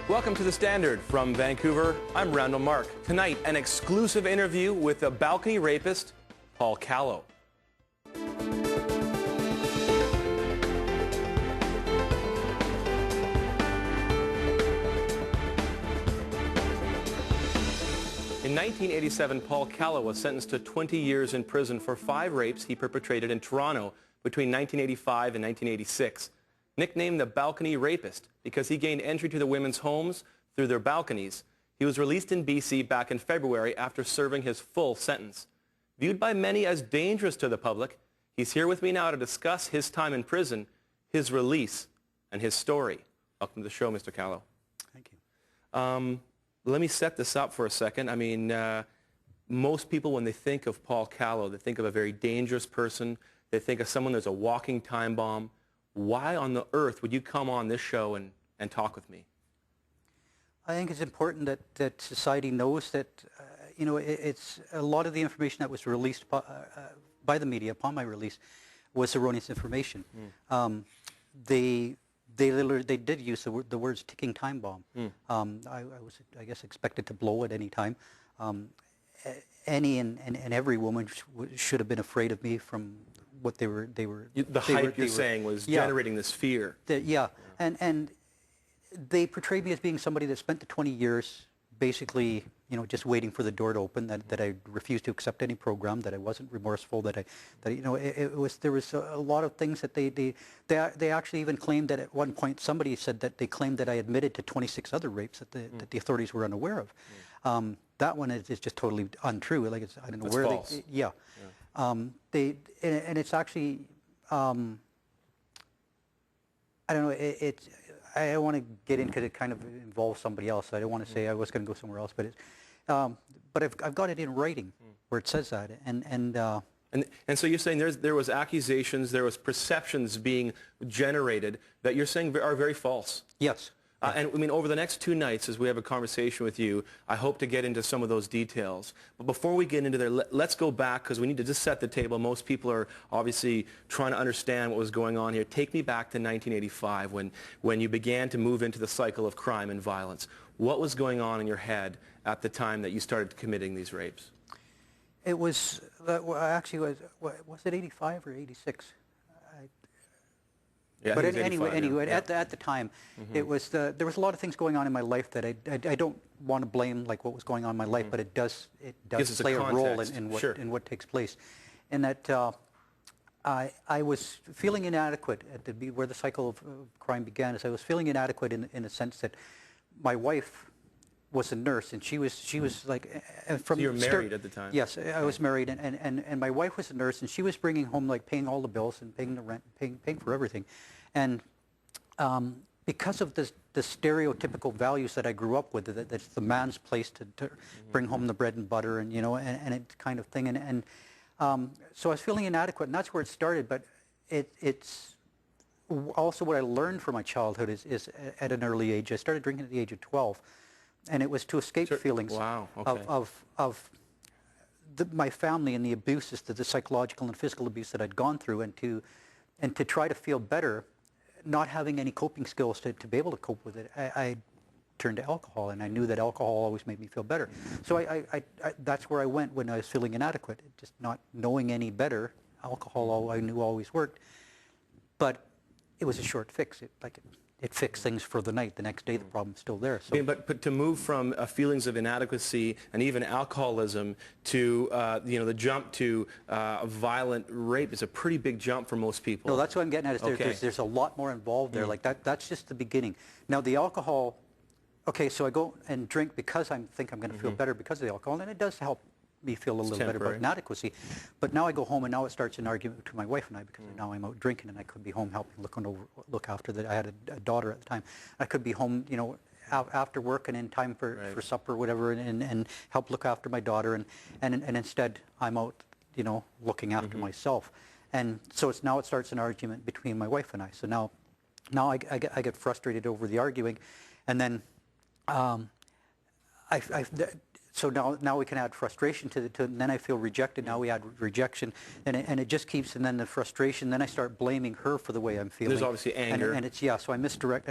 Welcome to The Standard. From Vancouver, I'm Randall Mark. Tonight, an exclusive interview with the balcony rapist, Paul Callow. In 1987, Paul Callow was sentenced to 20 years in prison for 5 rapes he perpetrated in Toronto between 1985 and 1986. Nicknamed the balcony rapist because he gained entry to the women's homes through their balconies, he was released in BC back in February after serving his full sentence. Viewed by many as dangerous to the public, he's here with me now to discuss his time in prison, his release, and his story. Welcome to the show, Mr. Callow. Thank you. Let me set this up for a second. I mean, most people, when they think of Paul Callow, they think of a very dangerous person. They think of someone that's a walking time bomb. Why on the earth would you come on this show and talk with me? I think it's important that society knows that, it's a lot of the information that was released by the media upon my release was erroneous information. They did use the words ticking time bomb. I was, I guess, expected to blow at any time. Any and every woman should have been afraid of me from what they were. The hype you're saying was generating this fear. And they portrayed me as being somebody that spent the 20 years basically, just waiting for the door to open. That I refused to accept any program. That I wasn't remorseful. There was a lot of things that they actually even claimed that at one point somebody said that they claimed that I admitted to 26 other rapes that the authorities were unaware of. That one is just totally untrue. Like I don't know where false. and it's actually, I don't know, I don't want to get in because it kind of involves somebody else. I don't want to say I was going to go somewhere else, but I've got it in writing where it says that, And so you're saying there was accusations, there was perceptions being generated that you're saying are very false. Yes. And I mean, over the next 2 nights, as we have a conversation with you, I hope to get into some of those details. But before we get into there, let's go back, because we need to just set the table. Most people are obviously trying to understand what was going on here. Take me back to 1985, when you began to move into the cycle of crime and violence. What was going on in your head at the time that you started committing these rapes? It was, actually, was it 85 or 86? Yeah, but anyway, at the time, it was there was a lot of things going on in my life that I don't want to blame like what was going on in my life, but it does play a role in what takes place, and that I was feeling inadequate where the cycle of crime began. Is I was feeling inadequate in the sense that my wife was a nurse, and she was like from. So you were married at the time? Yes, I was married, and my wife was a nurse, and she was bringing home, like, paying all the bills and paying the rent, paying for everything, and because of the stereotypical values that I grew up with, that it's the man's place to bring home the bread and butter, and and it kind of thing, so I was feeling inadequate, and that's where it started. But it's also what I learned from my childhood is at an early age. I started drinking at the age of 12. And it was to escape feelings of my family and the abuses, the psychological and physical abuse that I'd gone through, and to try to feel better, not having any coping skills to be able to cope with it. I turned to alcohol, and I knew that alcohol always made me feel better. So that's where I went when I was feeling inadequate, just not knowing any better. Alcohol, I knew, always worked, but it was a short fix. It fixed things for the night. The next day, the problem's still there. So. But to move from feelings of inadequacy and even alcoholism to the jump to violent rape is a pretty big jump for most people. No, that's what I'm getting at. There's a lot more involved there. Like that's just the beginning. Now the alcohol. Okay, so I go and drink because I think I'm going to feel better because of the alcohol, and it does help me feel a little better about inadequacy. But now I go home, and now it starts an argument between my wife and I, because now I'm out drinking, and I could be home helping look after that. I had a daughter at the time. I could be home, after work and in time for supper or whatever, and help look after my daughter, and instead I'm out, looking after myself. And so it starts an argument between my wife and I. So now I get frustrated over the arguing, and then So now we can add frustration to and then I feel rejected. Now we add rejection, and it just keeps, and then the frustration. Then I start blaming her for the way I'm feeling. There's obviously anger. And it's, yeah. So I misdirect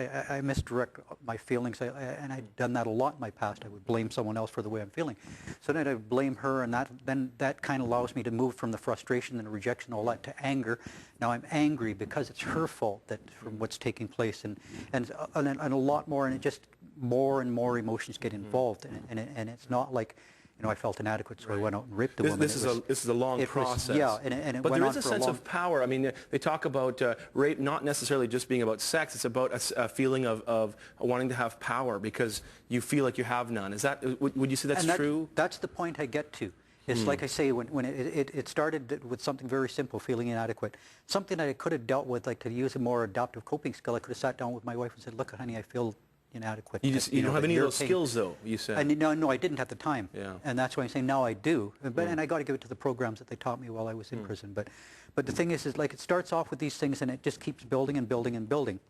my feelings, and I've done that a lot in my past. I would blame someone else for the way I'm feeling. So then I blame her, and that kind of allows me to move from the frustration and the rejection, all that, to anger. Now I'm angry because it's her fault from what's taking place, and a lot more, and it just more and more emotions get involved, and it's not like, I felt inadequate, so I went out and raped the woman. This is a long process. Yeah, and it but went there on is a for sense long. of power. I mean, they talk about rape not necessarily just being about sex. It's about a feeling of wanting to have power because you feel like you have none. Is that, would you say that's true? That's the point I get to. It's like I say, when it started with something very simple, feeling inadequate. Something that I could have dealt with, like to use a more adaptive coping skill, I could have sat down with my wife and said, look, honey, I feel inadequate. You don't have any of those skills, though, you said. No, I didn't at the time. Yeah. And that's why I'm saying now I do. And I got to give it to the programs that they taught me while I was in prison. But the thing is like it starts off with these things, and it just keeps building and building and building.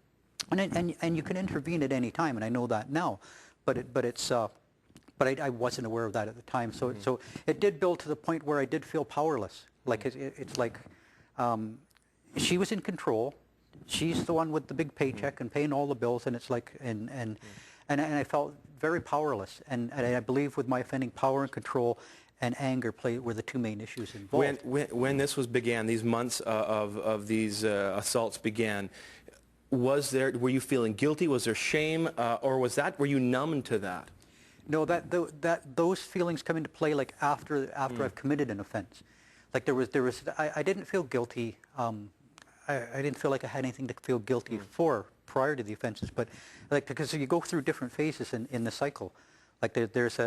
And you can intervene at any time, and I know that now. But I wasn't aware of that at the time. So it did build to the point where I did feel powerless. Like it's like she was in control. She's the one with the big paycheck and paying all the bills, and it's like, and I felt very powerless. And I believe with my offending, power and control and anger were the two main issues involved. When this began, these months of these assaults began, were you feeling guilty? Was there shame, or were you numb to that? No, those feelings come into play like after I've committed an offense. Like I didn't feel guilty. I didn't feel like I had anything to feel guilty for prior to the offenses, but like because you go through different phases in the cycle. Like there's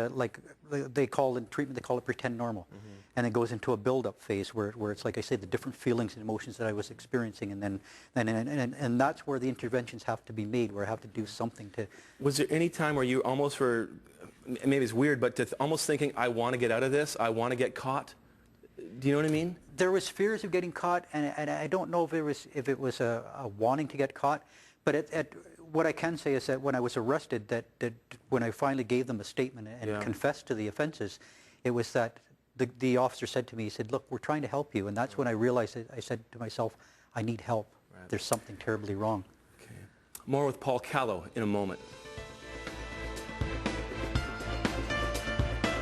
they call it pretend normal, and it goes into a build-up phase where it's like I say, the different feelings and emotions that I was experiencing, and then that's where the interventions have to be made, where I have to do something to. Was there any time where you almost were, maybe it's weird, but almost thinking, I want to get out of this, I want to get caught? Do you know what I mean? There was fears of getting caught, and I don't know if it was a wanting to get caught, but what I can say is that when I was arrested, that when I finally gave them a statement and confessed to the offenses, it was that the officer said to me, he said, look, we're trying to help you, and that's when I realized that I said to myself, I need help. Right. There's something terribly wrong. Okay. More with Paul Callow in a moment.